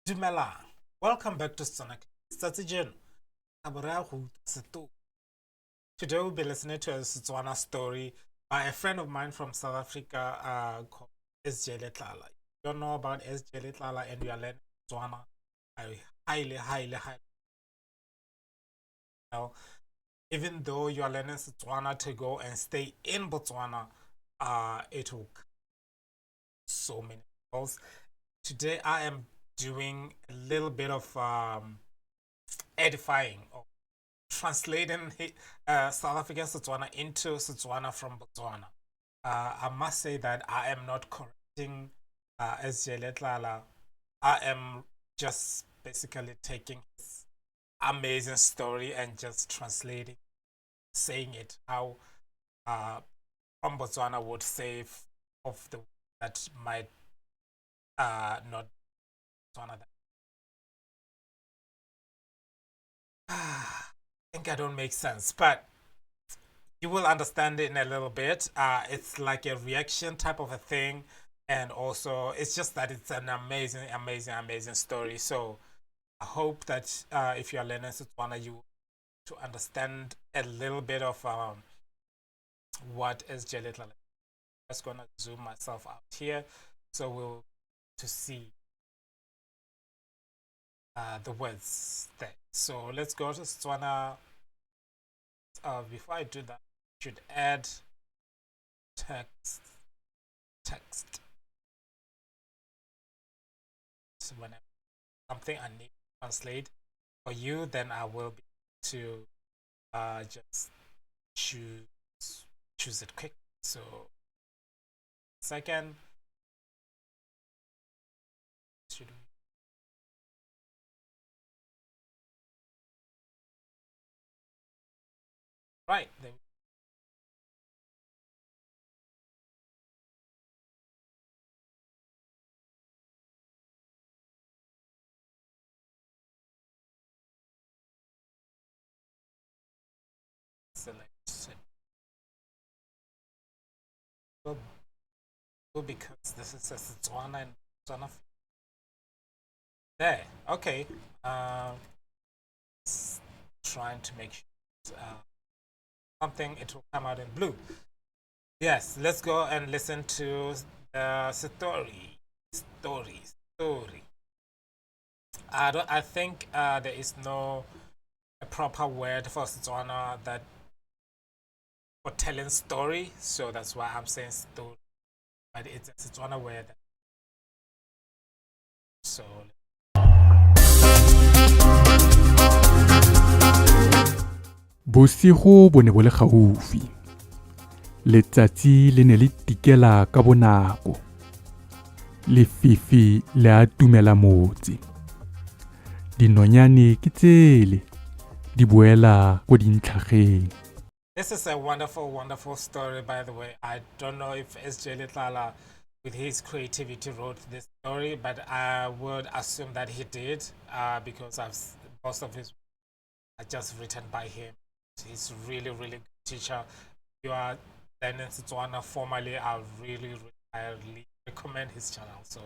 Dumelang. Welcome back to Setswana. Sj Letlala. Today we'll be listening to a Setswana story by a friend of mine from South Africa called Sj Letlala. If you don't know about Sj Letlala and you are learning Setswana, I highly know. Even though you are learning Setswana to go and stay in Botswana, it will so many goals. Today I am doing a little bit of edifying or translating South African Setswana into Setswana from Botswana. I must say that I am not correcting Sj Letlala. I am just basically taking his amazing story and just translating, saying it how from Botswana would say of the that might not Botswana. I think I don't make sense, but you will understand it in a little bit. It's like a reaction type of a thing, and also it's just that it's an amazing story. So I hope that if you are learning Setswana, you to understand a little bit of what is Sj Letlala. I'm just gonna zoom myself out here, so we'll to see the words there. So let's go to Setswana. Before I do that, I should add text. So whenever something I need to translate for you, then I will be able to just choose it quick. So second, should we right there. Select because this is a Setswana and Botswana. There, okay. Trying to make sure something it will come out in blue. Yes, let's go and listen to the story. Story. I think there is no a proper word for Setswana that for telling story, so that's why I'm saying story. But it's a Setswana word. So Bosigo bo ne bo le gaufi. Letsatsi le ne le tikela ka bonako. Lefifi le a tumela motse. Dinonyane ke tsele di boela go dintlhageng. this is a wonderful story, by the way. I don't know if Sj Letlala, with his creativity, wrote this story, but I would assume that he did because most of his are just written by him. He's really good teacher. You are learning Setswana formally. I really recommend his channel. So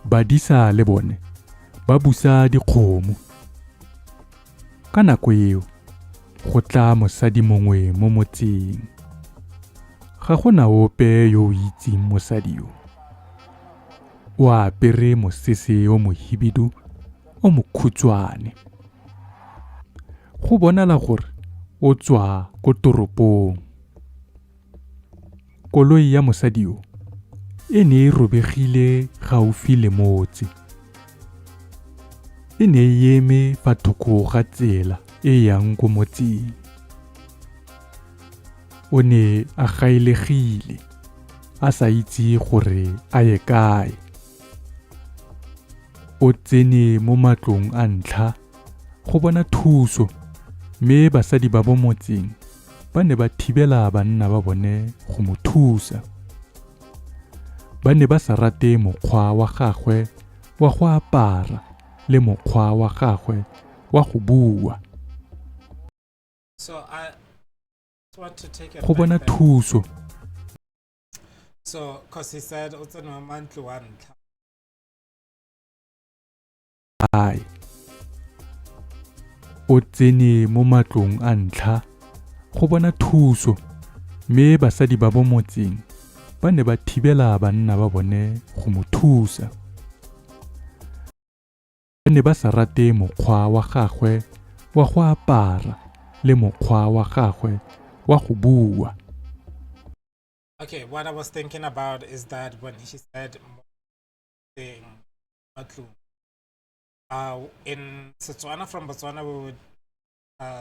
Badisa le bone ba busa dikgomo. Ka nako eo go tla mosadi mongwe mo motseng. Ga gona ope yo o itseng mosadi yo. O apere mosese o mohibidu o mokhutswane. Go bonala gore o tswa ko toropong. Koloi ya mosadi yo e ne e robegile gaufi le motse. E ne e eme fa thoko ga tsela e yang ko motseng. O ne a gailegile a sa itse gore a ye kae. O tsene mo matlong a ntlha go bona thuso, mme basadi ba bo motseng ba ne ba thibela banna ba bone go mo thusa. Ba ne ba sa rate mokgwa wa gagwe wa go apara le mokgwa wa gagwe wa go bua. so I want to take it Go bona thuso. So because he said o tsene mo mantlong a ntlha gae o tsene mo matlong a ntlha go bona thuso mme basadi ba bo motseng ba ne ba thibela banna ba bone go mo thusa. Ba ne ba sa rate mokgwa wa gagwe wa go apara le mokgwa wa gagwe wa go bua. Okay, what I was thinking about is that when she said in Setswana from Botswana, we would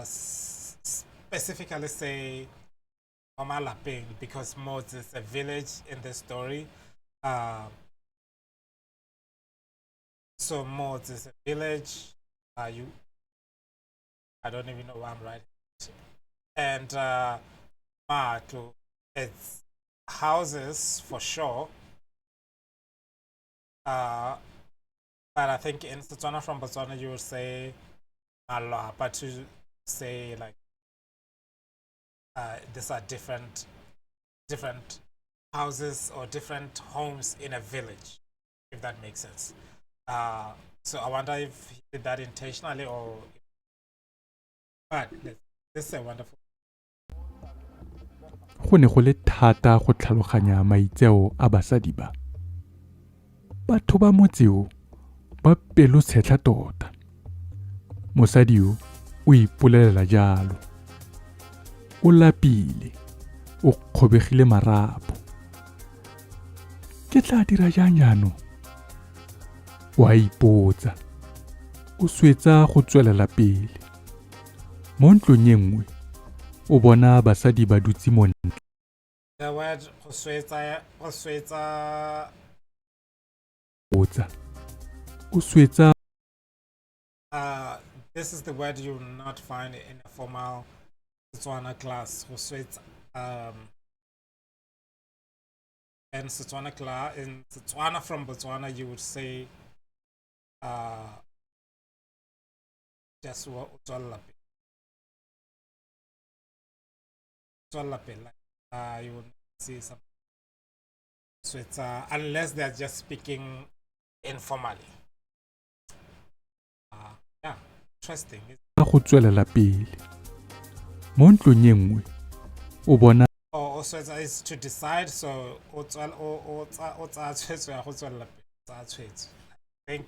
specifically say Mama Lapeng because Mods is a village in the story. So Mods is a village. I don't even know why I'm right. And Matlu, it's houses for sure. But I think in Setswana from Botswana you would say Malo, but to say like these are different houses or different homes in a village, if that makes sense. So I wonder if he did that intentionally or. But this is a wonderful. Go ne go le thata go tlhaloganya maitseo a basadi ba. Batho ba motseo ba pelo tshetla tota. Mosadi o ipolelela jalo. O lapile, o kgobegile marapo. Ke tla dira jang jaanong? Wa ipotsa. O swetsa go tswelela pele. Mo ntlong e nngwe o bona basadi ba dutse mo ntle. The word go swetsa o swetsa. This is the word you will not find in a formal Setswana class. Go swetsa in Setswana from Botswana you would say just what you will see some. So it's unless they're just speaking informally. Yeah, interesting. Go tswelela pele. Mo ntlong e nngwe o bona. Also is to decide, so I think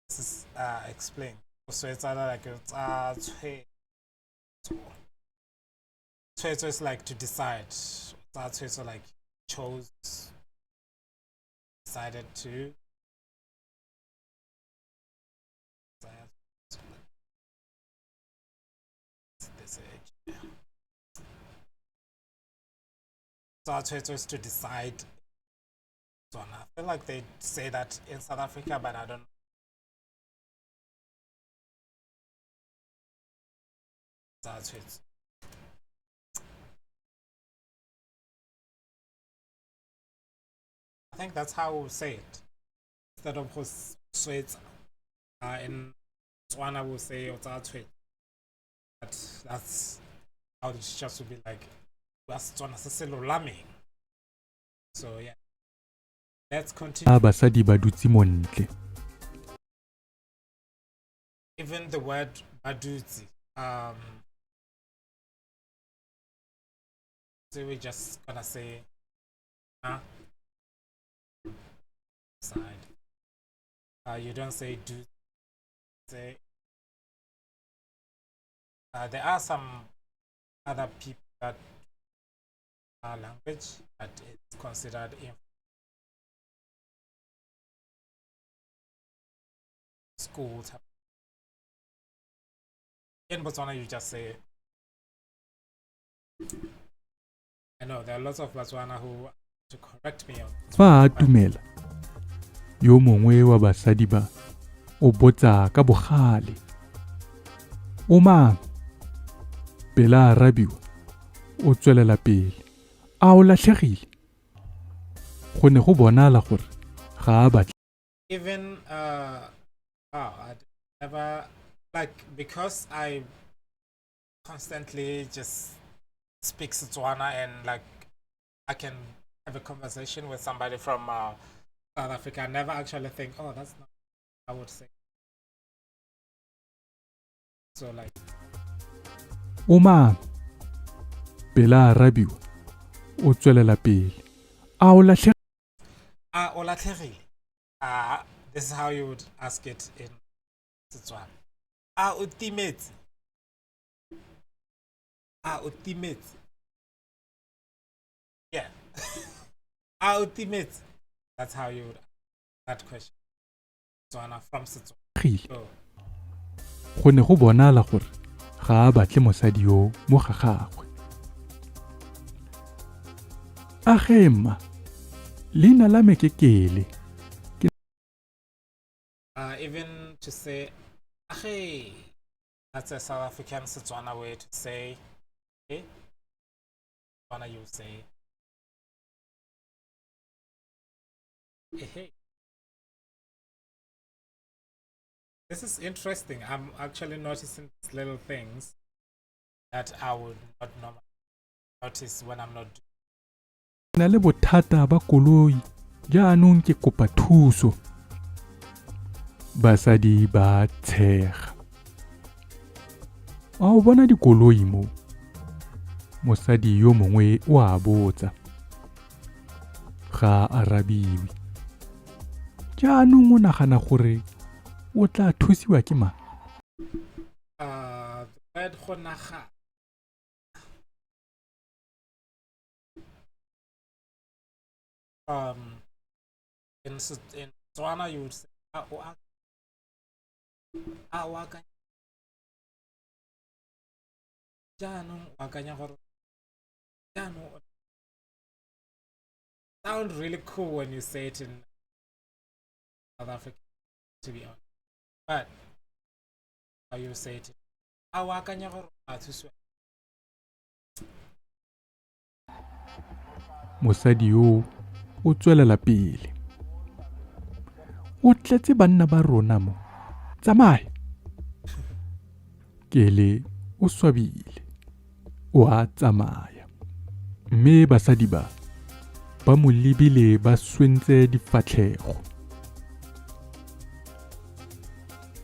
this is explained. So it's like so it's like to decide. So like chose, decided to. So it's to decide. So I feel like they say that in South Africa, but I don't know. That's it. I think that's how we'll say it. Instead of sweet in Botswana we'll say Otsatwe. But that's how the teachers will be like Botswana Lami. So yeah. Let's continue. Basadi ba dutse mo ntle. Even the word badutsi, so we're just gonna say side. You don't say do. Say there are some other people that language that is considered in school. In Botswana, you just say. I know there are lots of Botswana who to correct me on. Fa dumela. Yo mongwe wa basadi ba o botsa ka bogale. O mang? Pela arabiwa o tswelela pele. A o latlhegile. Go ne go bonala gore ga a batle. Even I never like because I constantly just speak Setswana and like I can have a conversation with somebody from South Africa. I never actually think, oh, that's not what I would say. So like Uma pela arabiwa o tswelela pele a o latlhe o latlhegile. This is how you would ask it in Setswana. O timetse. O timetse. Yeah. O timetse. That's how you would ask that question. Setswana from Setswana. gile go ne go bonala gore ga a batle mosadi yo mo ga gagwe a gemma leina la me ke kele Even to say hey, that's a South African Setswana way to say hey. Setswana you say hey. This is interesting. I'm actually noticing these little things that I would not normally notice when I'm not doing. na le bothata ba koloi jaanong ke kopa thuso basadi ba tshega a o bona dikoloi mo mosadi yo mongwe o a botsa ga arabiwi jaanong o nagana gore o tla thusiwa ke mang The word khonaga in Setswana you would say sound really cool when you say it in South Africa, to be honest. But how you say it? mosadi yo o tswelela pele o tletse banna ba rona mo tsamaya kele o swabile o a tsamaya mme basadi ba mo lebile ba swentse difatlhego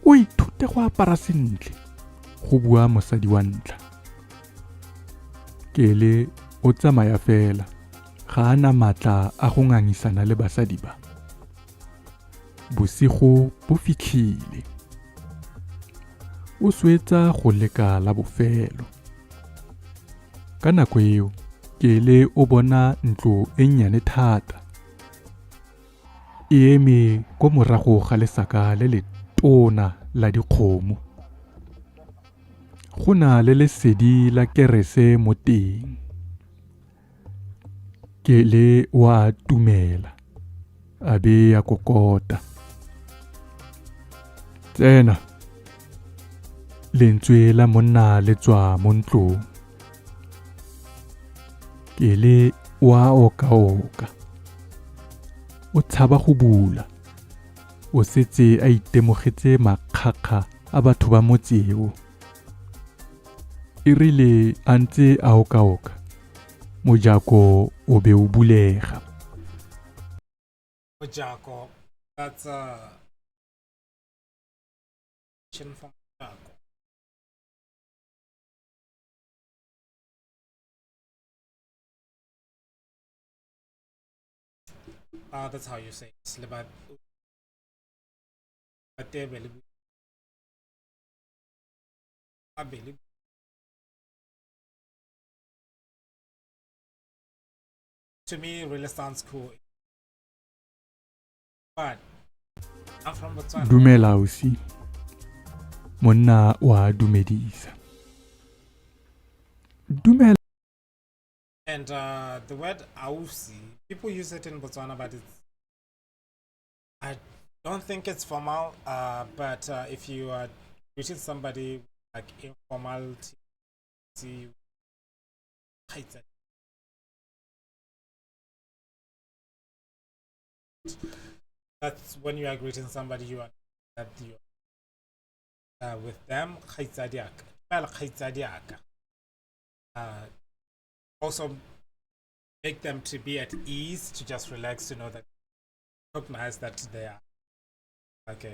o ithute go apara sentle go bua mosadi wa ntla kele o tsamaya fela ga ana matla a go ngangisana le basadi ba bosigo bo fitlhile o swetsa go leka la bofelo ka nako eo kele o bona ntlo e nnyane thata e eme ko morago ga lesaka le le tona la dikgomo go na le lesedi la kerese mo teng kele wa tumela a be ya kokota tsena lentswe la monna le tswa mo ntlong kele wa oka o tshaba go bula o setse a itemogetse makgakga a batho ba motseo e rile a ntse a oka mojako o be o bulega Mojako, that's a from Mojako. That's how you say it. To me, it really sounds cool. But I'm from Botswana. dumela ausi monna wa dumedisa dumela And the word ausi, people use it in Botswana, but I don't think it's formal. But if you are greeting somebody like informality, that's when you are greeting somebody you are that you with them. Also make them to be at ease, to just relax, to know that recognize that they are like a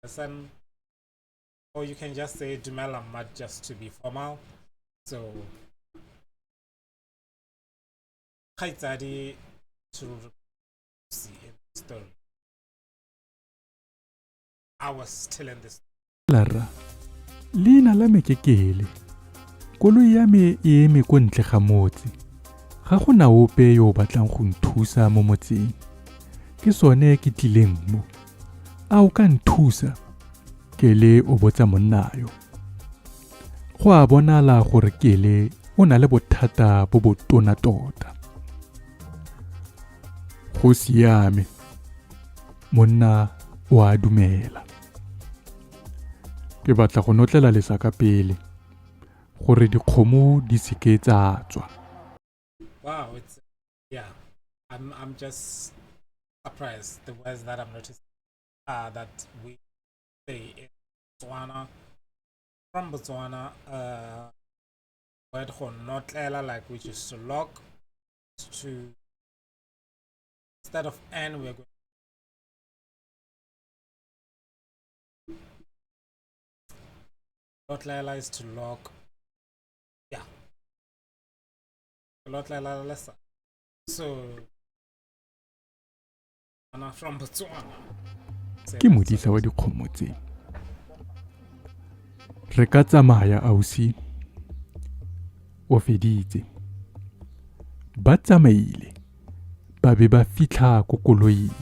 person or you can just say dumela mat just to be formal. So khaitsadi to see in the story. I was telling this. Lara, leina la me ke Kele. Koloi ya me e eme ko ntle ga motse. Ga go na ope yo o batlang go nthusa mo motseng. Ke sone ke tlileng mo. A o ka nthusa? Kele o botsa monnayo. Go a bonala gore Kele o na le bothata bo bo tona tota. Go siame. Monna o a dumela. Ke batla go notlela lesaka pele gore dikgomo di seke tsa tswa. Wow, it's I'm just surprised the words that I'm noticing that we say in Botswana. From Botswana, word go notlela, like which is to lock, to instead of N we're going notlela is to lock. Yeah. Letlala lesser. So from Botswana. Ke modisa wa dikgomo tse. Re ka tsamaya ausi. O feditse. Ba tsamaile. Ba be ba fitlha ko koloing.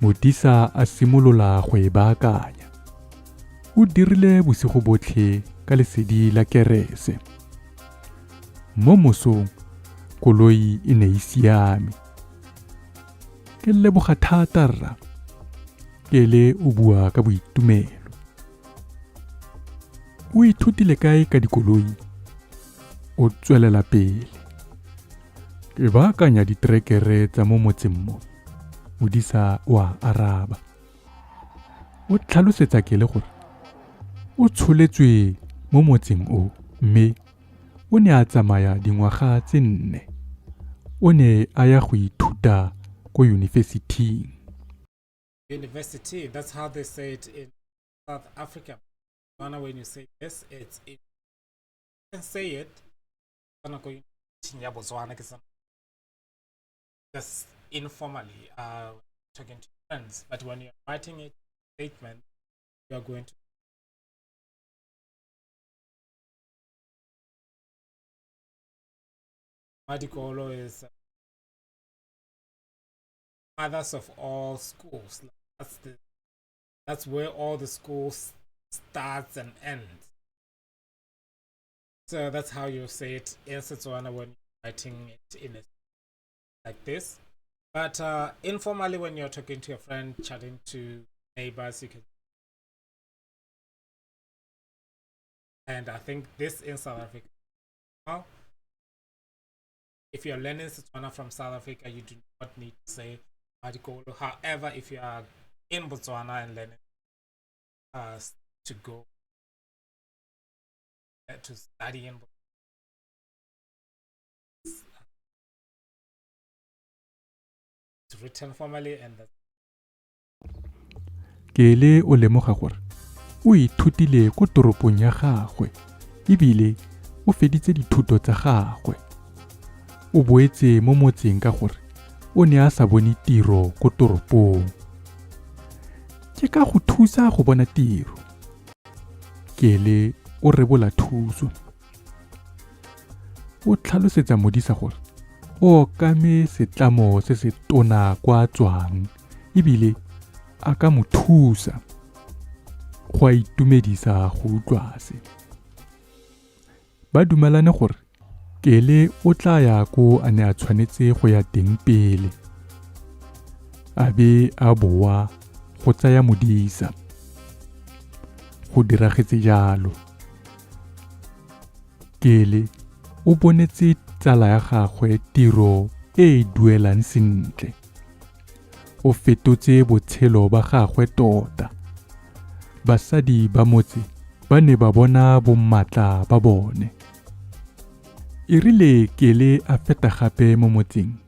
Modisa a simolola go e baakanya. O dirile bosigo botlhe ka lesedi la kerese. Mo mosong koloi e ne e siame. Ke leboga thata rra. Kele o bua ka boitumelo. O ithutile kae ka dikoloi? O tswelela pele. Ke baakanya ditrekere tsa mo motseng mo. Modisa wa araba. O tlhalosetsa Kele gore o tsholetswe mo motseng o mme o ne a tsamaya dingwaga tse 4. O ne a ya go ithuta ko university. University, that's how they say it in South Africa. When you say this, you can say it. Just informally, talking to friends. But when you're writing a statement, you are going to. Madikolo is mothers of all schools. That's where all the schools starts and ends. So that's how you say it in Setswana when you're writing it in it like this. But informally, when you're talking to your friend, chatting to neighbors, you can. And I think this in South Africa. Well, if you're learning Setswana from South Africa, you do not need to say Madikolo. However, if you are in Botswana and learning to go to study in Botswana, it's written formally and that's Kele o lemoga gore o ithutile ko toropong ya gagwe ebile o feditse dithuto tsa gagwe. O boetse mo motseng ka gore o ne a sa bone tiro ko toropong. Ke ka go thusa go bona tiro. Kele o rebola thuso. O tlhalosetsa modisa gore o kame setlamo se se tona kwa tswang ebile a ka mo thusa. Go a itumedisa go utlwa se. Ba dumelane gore Kele o tla ya ko a ne a tshwanetse go ya teng pele. A be a boa go tsaya modisa. Go diragetse jalo. Kele o bonetse tsala ya gagwe tiro e duelang sentle. O fetotse botshelo ba gagwe tota. Basadi ba motse ba ne ba bona bommatla ba bone. Irile Kele a feta gape mo motseng.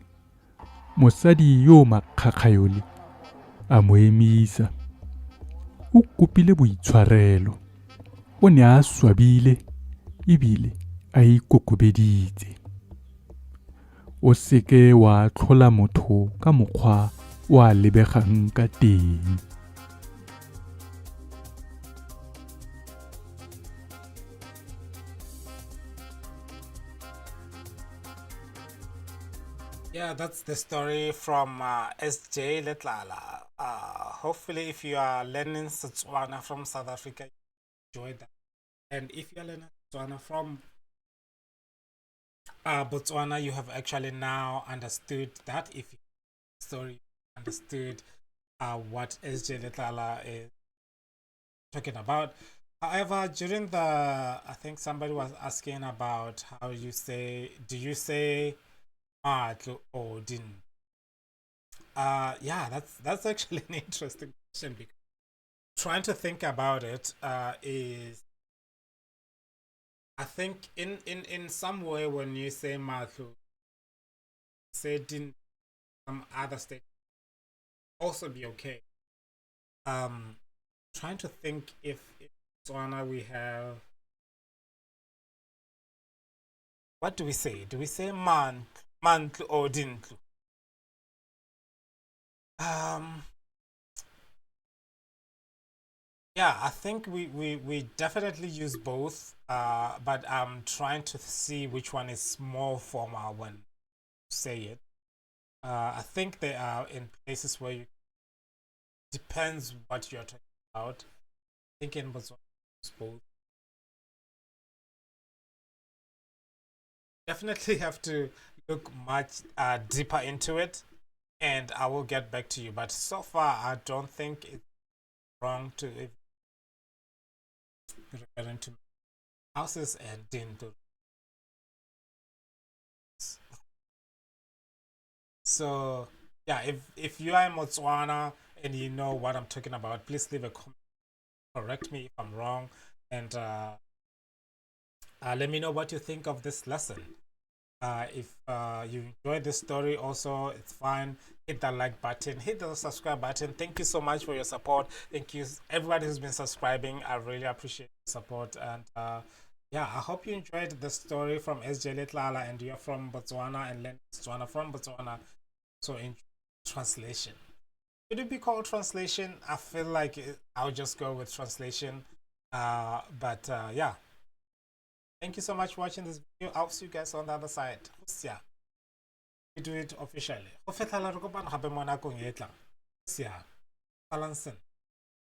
Mosadi yo makgakgayole a mo emisa. o kopile boitshwarelo. O ne a swabile ebile a ikokobeditse. O seke wa tlhola motho ka mokgwa o a lebegang ka teng. Yeah, that's the story from Sj Letlala. Hopefully, if you are learning Setswana from South Africa, you enjoy that. And if you're learning Setswana from Botswana, you have actually now understood that. If you story understood what Sj Letlala is talking about. However, during the, I think somebody was asking about how you say, do you say matlo or din? Yeah, that's actually an interesting question because trying to think about it is, I think in some way when you say matlo, say din, some other state also be okay. Trying to think if in Botswana we have, what do we say? Do we say month or dintlu? Um, yeah, I think we definitely use both. But I'm trying to see which one is more formal when you say it. I think they are in places where you depends what you're talking about. I think in Botswana it's both. Definitely have to look much deeper into it, and I will get back to you. But so far, I don't think it's wrong to if referring to houses and dinto. So yeah, if you are in Botswana and you know what I'm talking about, please leave a comment. Correct me if I'm wrong, and let me know what you think of this lesson. If you enjoyed this story, also it's fine. Hit that like button, hit the subscribe button. Thank you so much for your support. Thank you everybody who's been subscribing. I really appreciate the support, and yeah, I hope you enjoyed the story from Sj Letlala and you're from Botswana and learn Botswana from Botswana. So in translation, should it be called translation? I feel like I'll just go with translation. But yeah, thank you so much for watching this video. I'll see you guys on the other side. Yeah, we do it officially. Go fetla la re kopana gape mo nakong e e tlang. Yeah, balansen.